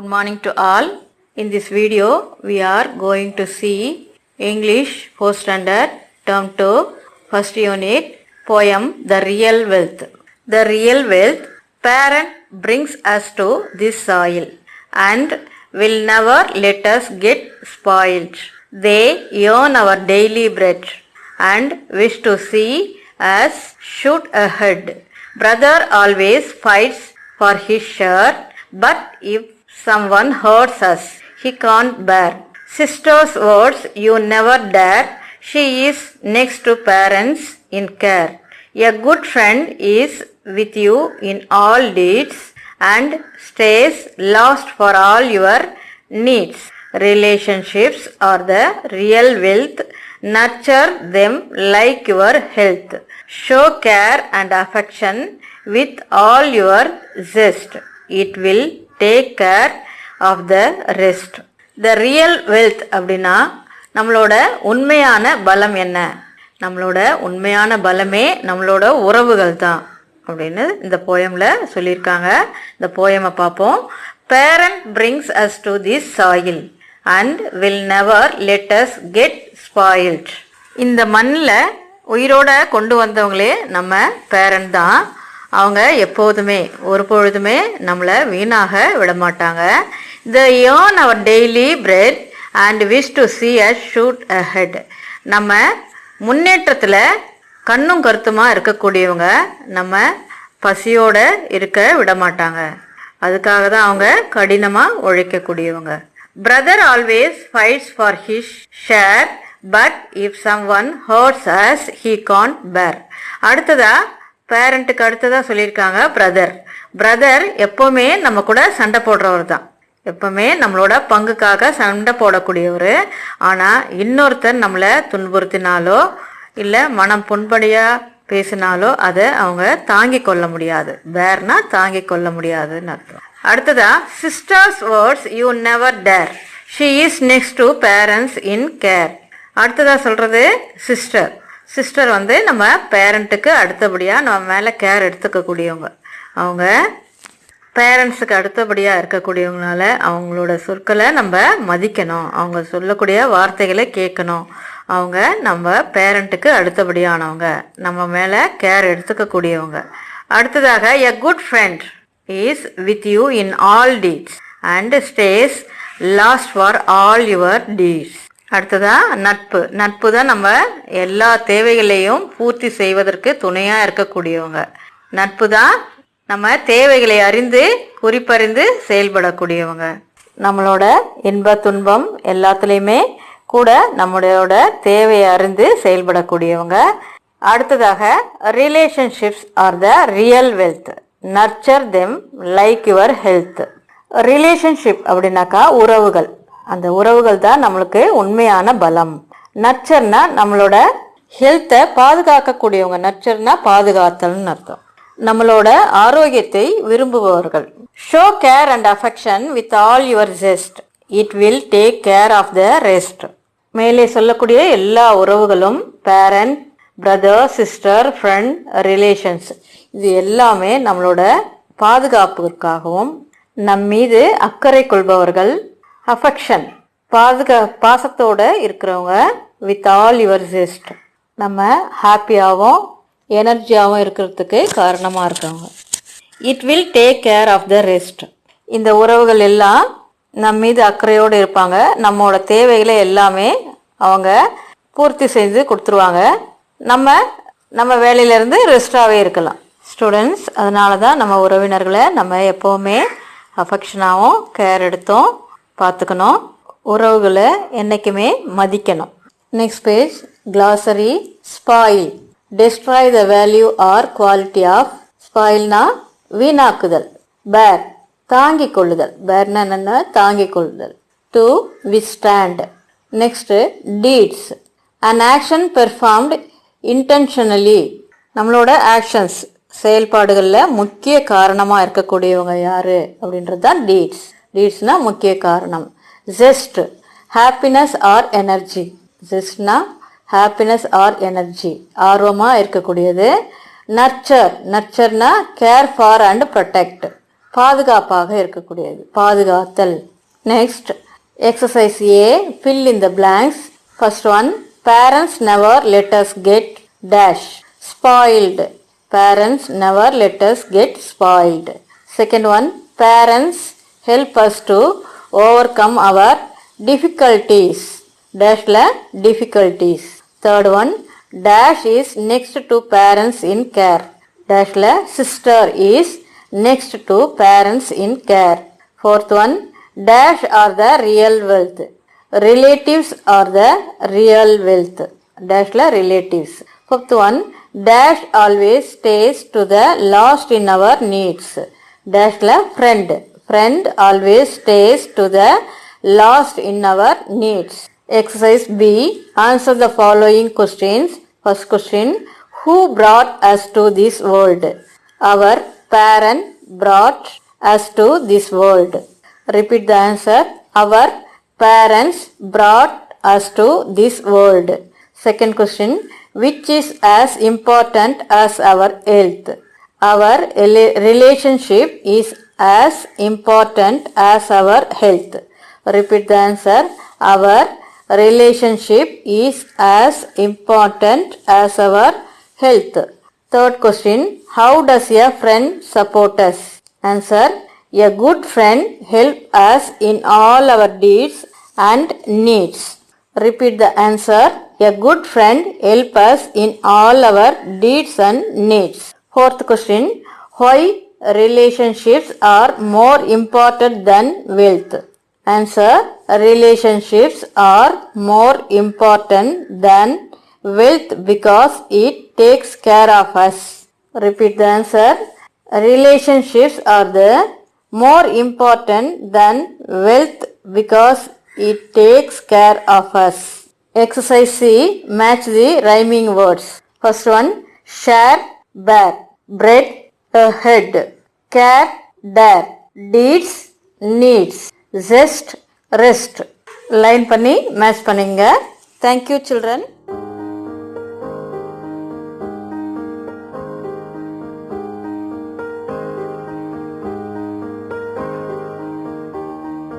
Good morning to all. In this video, we are going to see English 4th Standard Term 2 First Unit poem The Real Wealth. The real wealth, parent brings us to this soil and will never let us get spoiled. They earn our daily bread and wish to see us shoot ahead. Brother always fights for his share, but if someone hurts us, he can't bear. Sister's words you never dare, she is next to parents in care. A good friend is with you in all deeds and stays last for all your needs. Relationships are the real wealth, nurture them like your health. Show care and affection with all your zest. It will take care of the rest. The real wealth அப்படின்னா நம்மளோட உண்மையான பலம் என்ன? நம்மளோட உண்மையான பலமே நம்மளோட உறவுகள் தான் அப்படின்னு இந்த போயம்ல சொல்லியிருக்காங்க. இந்த போயமை பார்ப்போம். Parent brings us to this soil and will never let us get spoiled. இந்த மண்ணில் உயிரோட கொண்டு வந்தவங்களே நம்ம பேரண்ட் தான். அவங்க எப்போதுமே ஒரு பொழுதுமே நம்மளை வீணாக விட மாட்டாங்க. They earn our daily bread and wish to see us shoot ahead. நம்ம முன்னேற்றத்தில் கண்ணும் கருத்துமா இருக்கக்கூடியவங்க நம்ம பசியோட இருக்க விட மாட்டாங்க. அதுக்காக தான் அவங்க கடினமாக உழைக்கக்கூடியவங்க. Brother always fights for his share, but if someone hurts us, he can't bear. அடுத்ததா பேரண்ட்டுக்கு அடுத்ததாக சொல்லியிருக்காங்க பிரதர் எப்போவுமே நம்ம கூட சண்டை போடுறவர் தான். எப்பவுமே நம்மளோட பங்குக்காக சண்டை போடக்கூடியவர். ஆனால் இன்னொருத்தர் நம்மளை துன்புறுத்தினாலோ இல்லை மனம் புண்படியாக பேசினாலோ அதை அவங்க தாங்கி கொள்ள முடியாது. பேர்னா தாங்கி கொள்ள முடியாதுன்னு அர்த்தம். அடுத்ததா sisters words you never dare, she is next to parents in care. அடுத்ததா சொல்கிறது சிஸ்டர் நம்ம பேரண்ட்டுக்கு அடுத்தபடியாக நம்ம மேலே கேர் எடுத்துக்கக்கூடியவங்க. அவங்க பேரண்ட்ஸுக்கு அடுத்தபடியாக இருக்கக்கூடியவங்களால அவங்களோட சொற்களை நம்ம மதிக்கணும், அவங்க சொல்லக்கூடிய வார்த்தைகளை கேட்கணும். அவங்க நம்ம பேரண்ட்டுக்கு அடுத்தபடியானவங்க, நம்ம மேலே கேர் எடுத்துக்கக்கூடியவங்க. அடுத்ததாக a good friend is with you in all deeds and stay last for all your deeds. அடுத்ததா நட்பு தான் நம்ம எல்லா தேவைகளையும் பூர்த்தி செய்வதற்கு துணையாக இருக்கக்கூடியவங்க. நட்பு தான் நம்ம தேவைகளை அறிந்து குறிப்பறிந்து செயல்படக்கூடியவங்க. நம்மளோட இன்ப துன்பம் எல்லாத்துலேயுமே கூட நம்மளோட தேவையை அறிந்து செயல்படக்கூடியவங்க. அடுத்ததாக relationships R the real wealth, nurture them like your health. Relationship அப்படின்னாக்கா உறவுகள். அந்த உறவுகள் தான் நம்மளுக்கு உண்மையான பலம். நர்ச்சர்னா நம்மளோட ஹெல்த்தை பாதுகாக்கக்கூடியவங்க. நர்ச்சர்னா பாதுகாத்தல்னு அர்த்தம். நம்மளோட ஆரோக்கியத்தை விரும்புபவர்கள். Show care and affection with all your zest, it will take care of the rest. மேலே சொல்லக்கூடிய எல்லா உறவுகளும் parent, brother, sister, friend, relations, இது எல்லாமே நம்மளோட பாதுகாப்புக்காகவும் நம் மீது அக்கறை கொள்பவர்கள். அஃபெக்ஷன் பாசத்தோடு இருக்கிறவங்க. வித் ஆல் யுவர் ஜெஸ்ட் நம்ம ஹாப்பியாகவும் எனர்ஜியாகவும் இருக்கிறதுக்கு காரணமாக இருக்கவங்க. It will take care of the rest. இந்த உறவுகள் எல்லாம் நம் மீது அக்கறையோடு இருப்பாங்க. நம்மளோட தேவைகளை எல்லாமே அவங்க பூர்த்தி செஞ்சு கொடுத்துருவாங்க. நம்ம வேலையிலேருந்து ரெஸ்டாகவே இருக்கலாம். ஸ்டூடெண்ட்ஸ், அதனால தான் நம்ம உறவினர்களை நம்ம எப்போவுமே அஃபெக்ஷனாகவும் கேர் எடுத்தோம் பார்த்துக்கணும். உறவுகளை என்றைக்குமே மதிக்கணும். Next page. glossary. Spoil, destroy the value or quality of. ஸ்பாயில்னா வீணாக்குதல். பேர், தாங்கிக் கொள்ளுதல். பேர்னா என்னென்ன? தாங்கிக் கொள்ளுதல். To withstand. Next deeds, an action performed intentionally. நம்மளோட ஆக்ஷன்ஸ் செயல்பாடுகளில் முக்கிய காரணமாக இருக்கக்கூடியவங்க யார் அப்படின்றது தான் டீட்ஸ். டீட்ஸ்னா முக்கிய காரணம். Zest, happiness or energy. ஜெஸ்ட்னா ஹாப்பினஸ் ஆர் எனர்ஜி, ஆர்வமாக இருக்கக்கூடியது. நர்ச்சர்னா கேர் ஃபார் அண்ட் ப்ரொடெக்ட். பாதுகாப்பாக இருக்கக்கூடியது, பாதுகாத்தல். Next exercise A, fill in the blanks. First one, parents never let us get dash spoiled. Parents never let us get spoiled. Second one, parents help us to overcome our difficulties. Dash la difficulties. Third one, dash is next to parents in care. Dash la sister is next to parents in care. Fourth one, dash are the real wealth. Relatives are the real wealth. Dash la relatives. Fifth one, dash always stays to the last in our needs. Dash la friend. Friend always stays to the last in our needs. Exercise B, answer the following questions. First question, who brought us to this world? Our parent brought us to this world. Repeat the answer. Our parents brought us to this world. Second question, which is as important as our health? Our relationship is as important as our health. Repeat the answer. Our relationship is as important as our health. Third question, how does a friend support us? Answer, a good friend helps us in all our deeds and needs. Repeat the answer. A good friend helps us in all our deeds and needs. Fourth question, why relationships are more important than wealth? Answer, relationships are more important than wealth because it takes care of us. Repeat the answer. Relationships are the more important than wealth because it takes care of us. Exercise C, match the rhyming words. First one, share, bear, bread, a head, care, dare, deeds, needs, zest, rest. Line பண்ணி match பண்ணுங்க. Thank you children.